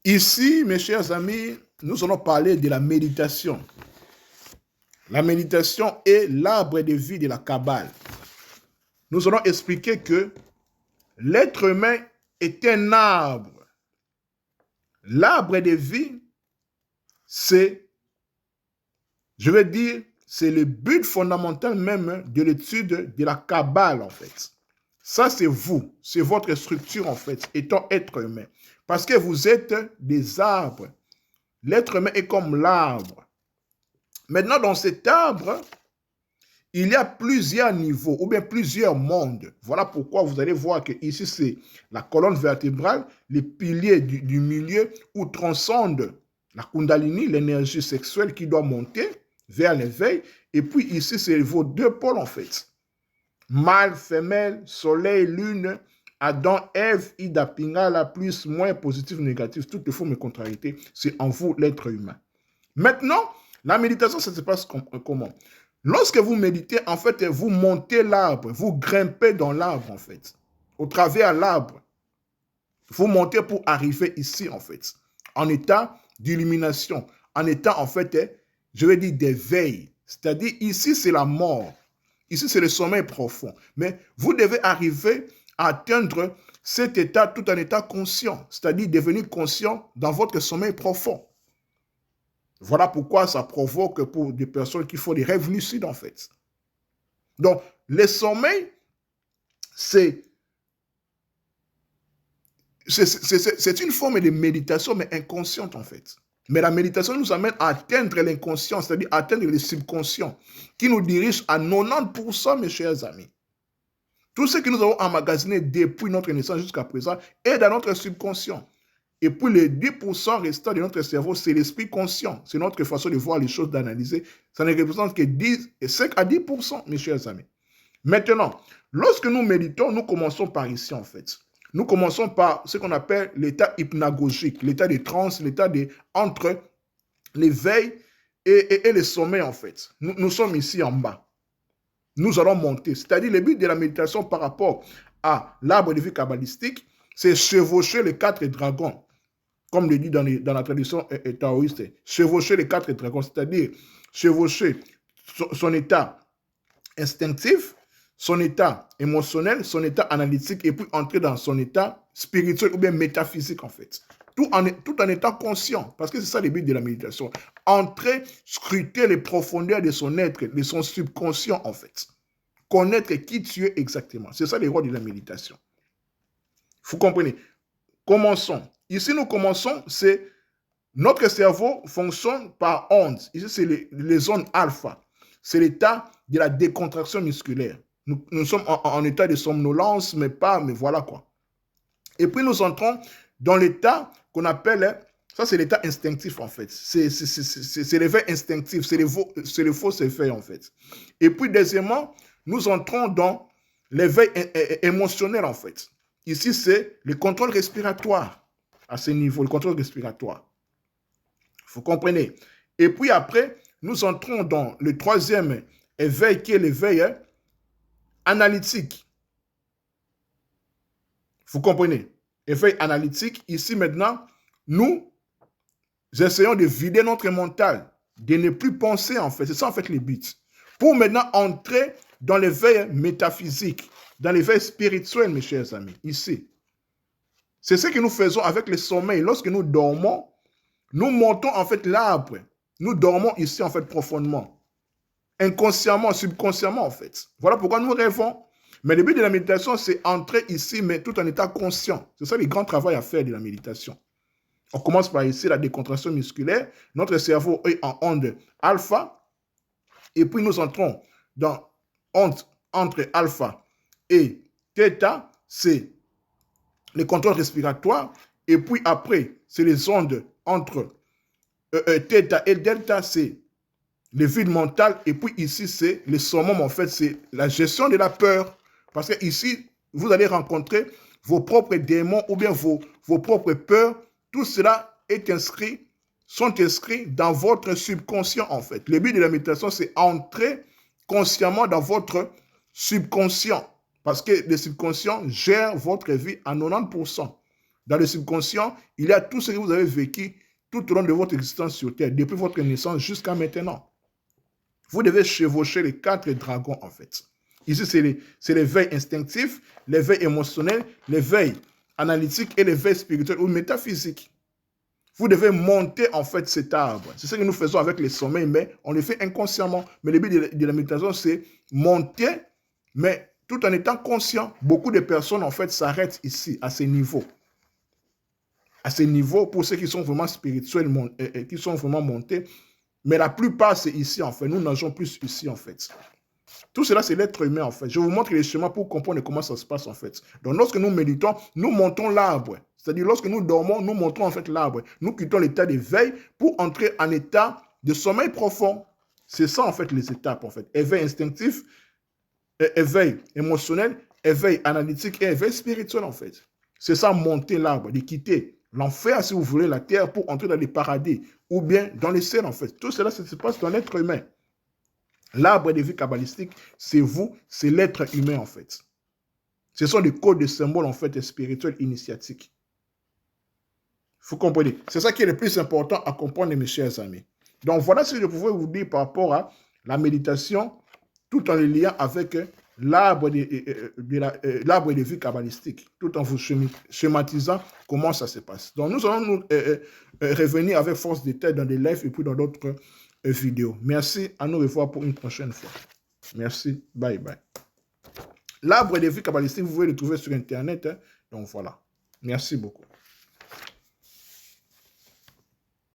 Ici, mes chers amis, nous allons parler de la méditation. La méditation est l'arbre de vie de la Kabbale. Nous allons expliquer que l'être humain est un arbre. L'arbre de vie, c'est, c'est le but fondamental même de l'étude de la Kabbale, en fait. Ça, c'est vous, c'est votre structure, en fait, étant être humain. Parce que vous êtes des arbres. L'être humain est comme l'arbre. Maintenant, dans cet arbre, il y a plusieurs niveaux ou bien plusieurs mondes. Voilà pourquoi vous allez voir que ici, c'est la colonne vertébrale, les piliers du milieu où transcende la Kundalini, l'énergie sexuelle qui doit monter vers l'éveil. Et puis ici, c'est vos deux pôles en fait. Mâle, femelle, soleil, lune, Adam, Ève, Ida, Pingala, plus, moins, positif, négatif, toutes les formes de contrariété, c'est en vous l'être humain. Maintenant, la méditation, ça se passe comment? Lorsque vous méditez, en fait, vous montez l'arbre, vous grimpez dans l'arbre, en fait. Au travers de l'arbre. Vous montez pour arriver ici, en fait. En état d'illumination. En état, en fait, je vais dire d'éveil. C'est-à-dire, ici, c'est la mort. Ici, c'est le sommeil profond. Mais vous devez arriver à atteindre cet état tout en état conscient. C'est-à-dire, devenir conscient dans votre sommeil profond. Voilà pourquoi ça provoque pour des personnes qui font des rêves lucides, en fait. Donc, le sommeil, c'est une forme de méditation, mais inconsciente, en fait. Mais la méditation nous amène à atteindre l'inconscient, c'est-à-dire atteindre le subconscient, qui nous dirige à 90%, mes chers amis. Tout ce que nous avons emmagasiné depuis notre naissance jusqu'à présent est dans notre subconscient. Et puis les 10% restants de notre cerveau, c'est l'esprit conscient. C'est notre façon de voir les choses, d'analyser. Ça ne représente que 5 à 10%, mes chers amis. Maintenant, lorsque nous méditons, nous commençons par ici, en fait. Nous commençons par ce qu'on appelle l'état hypnagogique, l'état de transe, l'état entre l'éveil et le sommeil, en fait. Nous sommes ici en bas. Nous allons monter. C'est-à-dire, le but de la méditation par rapport à l'arbre de vie kabbalistique, c'est chevaucher les 4 dragons. Comme le dit dans la tradition taoïste, chevaucher les 4 dragons, c'est-à-dire chevaucher son état instinctif, son état émotionnel, son état analytique, et puis entrer dans son état spirituel ou bien métaphysique, en fait. Tout en étant conscient, parce que c'est ça le but de la méditation. Entrer, scruter les profondeurs de son être, de son subconscient, en fait. Connaître qui tu es exactement. C'est ça le rôle de la méditation. Vous comprenez? Commençons. Ici, nous commençons, c'est notre cerveau fonctionne par ondes. Ici, c'est les ondes alpha. C'est l'état de la décontraction musculaire. Nous sommes en état de somnolence, mais voilà quoi. Et puis, nous entrons dans l'état qu'on appelle, ça c'est l'état instinctif en fait. C'est l'éveil instinctif, c'est le faux éveil en fait. Et puis, deuxièmement, nous entrons dans l'éveil émotionnel en fait. Ici, c'est le contrôle respiratoire. À ce niveau, le contrôle respiratoire. Vous comprenez? Et puis après, nous entrons dans le troisième éveil qui est l'éveil analytique. Vous comprenez? Éveil analytique. Ici maintenant, nous essayons de vider notre mental, de ne plus penser en fait. C'est ça en fait le but. Pour maintenant entrer dans l'éveil métaphysique, dans l'éveil spirituel, mes chers amis, ici. C'est ce que nous faisons avec le sommeil. Lorsque nous dormons, nous montons en fait l'arbre. Nous dormons ici en fait profondément. Inconsciemment, subconsciemment en fait. Voilà pourquoi nous rêvons. Mais le but de la méditation, c'est entrer ici, mais tout en état conscient. C'est ça le grand travail à faire de la méditation. On commence par ici la décontraction musculaire. Notre cerveau est en onde alpha. Et puis nous entrons dans onde entre alpha et theta. C'est le contrôle respiratoire, et puis après, c'est les ondes entre theta et delta, c'est le vide mental, et puis ici, c'est le summum, en fait, c'est la gestion de la peur, parce que ici, vous allez rencontrer vos propres démons, ou bien vos propres peurs, tout cela sont inscrits dans votre subconscient, en fait. Le but de la méditation, c'est entrer consciemment dans votre subconscient, parce que le subconscient gère votre vie à 90%. Dans le subconscient, il y a tout ce que vous avez vécu tout au long de votre existence sur Terre, depuis votre naissance jusqu'à maintenant. Vous devez chevaucher les 4 dragons, en fait. Ici, c'est l'éveil instinctif, l'éveil émotionnel, l'éveil analytique et l'éveil spirituel ou métaphysique. Vous devez monter, en fait, cet arbre. C'est ce que nous faisons avec les sommeils, mais on le fait inconsciemment. Mais le but de la méditation, c'est monter, mais tout en étant conscient. Beaucoup de personnes, en fait, s'arrêtent ici, à ces niveaux. À ces niveaux, pour ceux qui sont vraiment spirituels, qui sont vraiment montés. Mais la plupart, c'est ici, en fait. Nous nageons plus ici, en fait. Tout cela, c'est l'être humain, en fait. Je vous montre les schémas pour comprendre comment ça se passe, en fait. Donc, lorsque nous méditons, nous montons l'arbre. C'est-à-dire, lorsque nous dormons, nous montrons, en fait, l'arbre. Nous quittons l'état d'éveil pour entrer en état de sommeil profond. C'est ça, en fait, les étapes, en fait. Éveil instinctif, éveil émotionnel, éveil analytique et éveil spirituel, en fait. C'est ça, monter l'arbre, de quitter l'enfer, si vous voulez, la terre, pour entrer dans les paradis, ou bien dans les ciels, en fait. Tout cela, ça se passe dans l'être humain. L'arbre de vie kabbalistique, c'est vous, c'est l'être humain, en fait. Ce sont des codes de symboles, en fait, spirituels initiatiques. Vous comprenez? C'est ça qui est le plus important à comprendre, mes chers amis. Donc, voilà ce que je pouvais vous dire par rapport à la méditation, tout en le liant avec l'arbre de vie kabbalistique, tout en vous schématisant comment ça se passe. Donc, nous allons nous revenir avec force de tête dans des lives et puis dans d'autres vidéos. Merci, à nous revoir pour une prochaine fois. Merci, bye bye. L'arbre de vie kabbalistique, vous pouvez le trouver sur Internet. Donc, voilà. Merci beaucoup.